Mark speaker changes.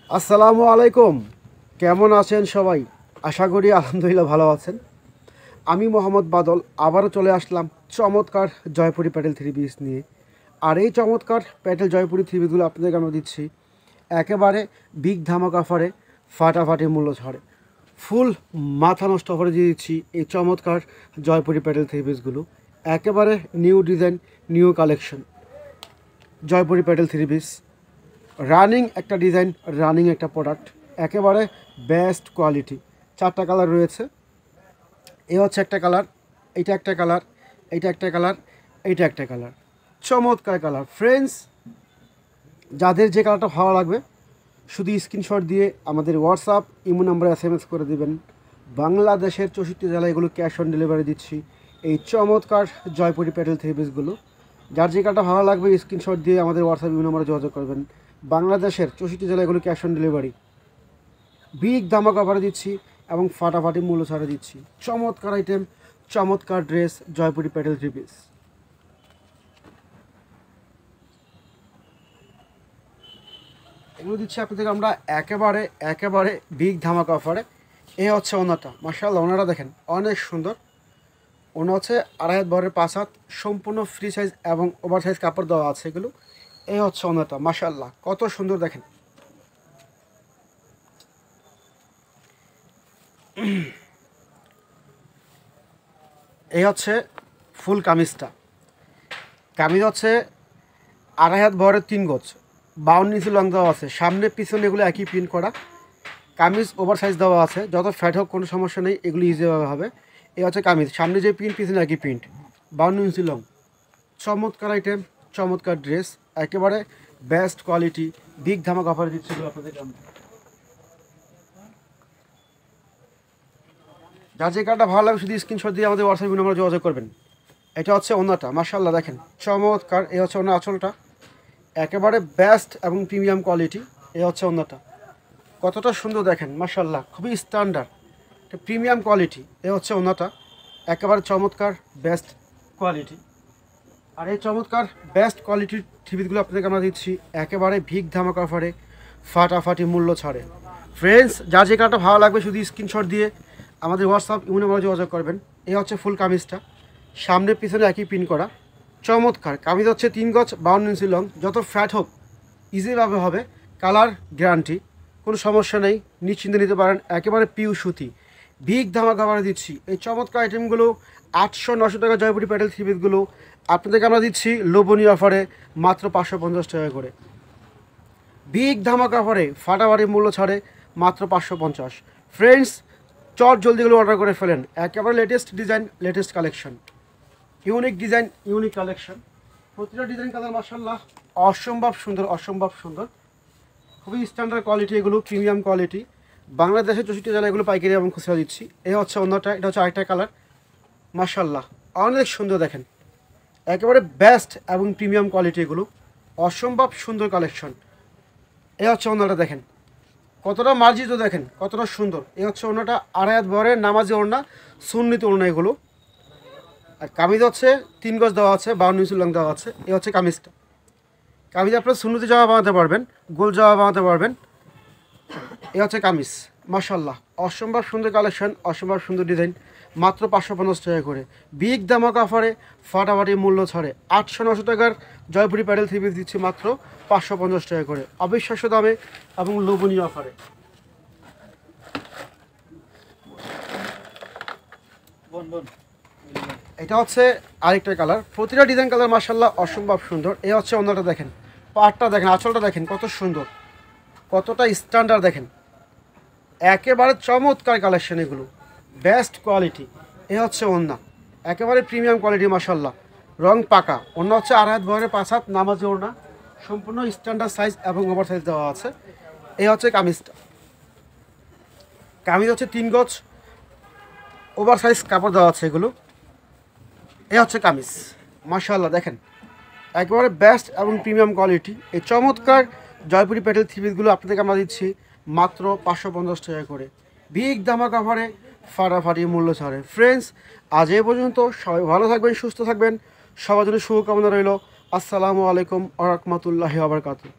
Speaker 1: আসসালামু আলাইকুম। কেমন আছেন সবাই? আশা করি আলহামদুলিল্লাহ ভালো আছেন। আমি মোহাম্মদ বাদল আবারও চলে আসলাম চমৎকার জয়পুরি প্যাটেল থ্রি পিস নিয়ে। আর এই চমৎকার প্যাটেল জয়পুরি থ্রি পিসগুলো আপনাদেরকে আমরা দিচ্ছি একেবারে বিগ ধামাক অফারে, ফাটাফাটি মূল্য ছাড়ে, ফুল মাথা নষ্ট অফারে দিয়ে দিচ্ছি এই চমৎকার জয়পুরি প্যাটেল থ্রি পিসগুলো। একেবারে new design, new collection Jaipuri Patel three piece, running একটা ডিজাইন, রানিং একটা প্রোডাক্ট, একেবারে বেস্ট কোয়ালিটি। 4টা কালার রয়েছে। এ হচ্ছে একটা কালার, এইটা একটা কালার, এইটা একটা কালার, এইটা একটা কালার, চমৎকার কালার। ফ্রেন্ডস, যাদের যে কালারটা ভালো লাগবে শুধু স্ক্রিনশট দিয়ে আমাদের হোয়াটসঅ্যাপ ইমো নাম্বারে SMS করে দেবেন। বাংলাদেশের 64 জেলায় এগুলো ক্যাশ অন ডেলিভারি দিচ্ছি এই চমৎকার জয়পুরি প্যাটেল থ্রি পিসগুলো। যার যে কালারটা ভালো লাগবে স্ক্রিনশট দিয়ে আমাদের হোয়াটসঅ্যাপ ইমো নাম্বারে যোগাযোগ করবেন। বাংলাদেশের 64 জেলায় এগুলো ক্যাশ অন ডেলিভারি, বিগ ধামাকা অফারে দিচ্ছি এবং ফাটাফাটি মূল্য ছাড়ে দিচ্ছি। চমৎকার আইটেম, চমৎকার dress, Jaipuri Patel three piece এগুলো দিচ্ছি আপনাদের আমরা একেবারে একেবারে বিগ ধামাকা অফারে। এ হচ্ছে ওনাটা, মাশাআল্লাহ ওনাটা দেখেন অনেক সুন্দর। ওনা হচ্ছে 2.5 হাত বহরের 5 হাত, সম্পূর্ণ ফ্রি সাইজ এবং ওভার সাইজ কাপড় দেওয়া আছে এগুলো। এই হচ্ছে ওনাটা, মাশাআল্লাহ কত সুন্দর দেখেন। এই হচ্ছে ফুল কামিজটা। কামিজ হচ্ছে 2.5 হাত বহরের 3 গজ, 52 ইঞ্চি লং দেওয়া আছে, সামনে পিছনে এগুলো একই প্রিন্ট করা। কামিজ ওভার সাইজ দেওয়া আছে, যত ফ্যাট হোক কোনো সমস্যা নেই, এগুলো ইজিভাবে হবে। এই হচ্ছে কামিজ, সামনে যে প্রিন্ট পিছনে একই প্রিন্ট, 52 ইঞ্চি লং। চমৎকার আইটেম, চমৎকার ড্রেস, একেবারে বেস্ট কোয়ালিটি, বিগ ধামাক অফার দিচ্ছি আপনাদের। যার যে কার্ডটা ভালো লাগে শুধু স্ক্রিনশট দিয়ে আমাদের হোয়াটসঅ্যাপ নাম্বারে যোগাযোগ করবেন। এটা হচ্ছে ওনাটা, মাশাআল্লাহ দেখেন চমৎকার। এই হচ্ছে ওনার আঁচলটা, একেবারে বেস্ট এবং প্রিমিয়াম কোয়ালিটি। এই হচ্ছে ওনাটা, কতটা সুন্দর দেখেন, মাশাআল্লাহ খুবই স্ট্যান্ডার্ড, প্রিমিয়াম কোয়ালিটি। এই হচ্ছে ওনাটা, একেবারে চমৎকার বেস্ট কোয়ালিটি। আর এই চমৎকার বেস্ট কোয়ালিটির থ্রিপিসগুলো আপনাদেরকে আমরা দিচ্ছি একেবারে বিগ ধামাকা অফারে, ফাটাফাটি মূল্য ছাড়ে। ফ্রেন্ডস, যার যে কার্ডটা ভালো লাগবে শুধু স্ক্রিনশট দিয়ে আমাদের হোয়াটসঅ্যাপ ইমো নাম্বারে যোগাযোগ করবেন। এই হচ্ছে ফুল কামিজটা, সামনে পিছনে একই পিন করা, চমৎকার। কামিজ হচ্ছে 3 গজ, 52 ইঞ্চি লং, যত ফ্যাট হোক ইজিভাবে হবে, কালার গ্যারান্টি, কোনো সমস্যা নেই, নিশ্চিন্তে নিতে পারেন। একেবারে পিউ সুতি, বিগ ধামাকা অফারে দিচ্ছি এই চমৎকার আইটেমগুলো। 800-900 টাকা জয়পুরি প্যাটেল থ্রি পিসগুলো আপনাদেরকে আমরা দিচ্ছি লোভনীয় অফারে মাত্র 550 টাকা করে। বিগ ধামাকা অফারে ফাটাফাটি মূল্য ছাড়ে মাত্র 550। ফ্রেন্ডস, চট জলদিগুলো অর্ডার করে ফেলেন, একেবারে latest design, latest collection, unique design, unique collection. প্রতিটা ডিজাইন কালার মাশাআল্লাহ অসম্ভব সুন্দর, অসম্ভব সুন্দর, খুবই স্ট্যান্ডার্ড কোয়ালিটি, এগুলো প্রিমিয়াম কোয়ালিটি। বাংলাদেশের 64 জেলায় এগুলো পাইকারি এবং খুচরা দিচ্ছি। এই হচ্ছে অন্যটা, এটা হচ্ছে আরেকটা কালার, মাশাআল্লাহ অনেক সুন্দর দেখেন, একেবারে বেস্ট এবং প্রিমিয়াম কোয়ালিটি, এগুলো অসম্ভব সুন্দর কালেকশন। এই হচ্ছে অন্যটা দেখেন কতটা মার্জিত, দেখেন কতটা সুন্দর। এই হচ্ছে ওড়নাটা, 2.5 হাত বহরের নামাজি ওড়না, সুন্নিত ওড়না এগুলো। আর কামিজ হচ্ছে 3 গজ দেওয়া আছে, 52 ইঞ্চি লং দেওয়া আছে। এই হচ্ছে কামিজটা। কামিজ আপনার সুন্নতি জামা বানাতে পারবেন, গোল জামা বানাতে পারবেন। এই হচ্ছে কামিজ, মাশাআল্লাহ অসম্ভব সুন্দর কালেকশন, অসম্ভব সুন্দর ডিজাইন, মাত্র 550 টাকা করে। বিগ ধামাকা অফারে, ফাটাফাটি মূল্য ছাড়ে 800-900 টাকার জয়পুরি প্যাটেল থ্রি পিস দিচ্ছি মাত্র 550 টাকা করে, অবিশ্বাস্য দামে এবং লোভনীয় অফারে। এটা হচ্ছে আরেকটা কালার, প্রতিটা ডিজাইন কালার মাশাআল্লাহ অসম্ভব সুন্দর। এই হচ্ছে অন্যটা দেখেন, পাটটা দেখেন, আঁচলটা দেখেন কত সুন্দর, কতটা স্ট্যান্ডার্ড দেখেন, একেবারে চমৎকার কালেকশন, এগুলো বেস্ট কোয়ালিটি। এ হচ্ছে ওড়না, একেবারে প্রিমিয়াম কোয়ালিটি মাশাআল্লাহ, রং পাকা। ওড়না হচ্ছে 2.5 হাত বহরের 5 হাত নামাজি ওড়না, সম্পূর্ণ স্ট্যান্ডার্ড সাইজ এবং ওভার সাইজ দেওয়া আছে। এই হচ্ছে কামিজটা, কামিজ হচ্ছে 3 গজ, ওভার সাইজ কাপড় দেওয়া আছে এগুলো। এই হচ্ছে কামিজ, মাশাআল্লাহ দেখেন একেবারে বেস্ট এবং প্রিমিয়াম কোয়ালিটি। এই চমৎকার জয়পুরি প্যাটেল থ্রি পিসগুলো আপনাদেরকে আমরা দিচ্ছি মাত্র 550 টাকা করে, বিগ ধামাকা অফারে, ফাটাফাটি মূল্য ছাড়ে। ফ্রেন্ডস, আজ এ পর্যন্ত, সবাই ভালো থাকবেন, সুস্থ থাকবেন, সবার জন্য শুভকামনা রইল। আসসালামু আলাইকুম ওয়া রাহমাতুল্লাহি ওয়া বারাকাতুহু।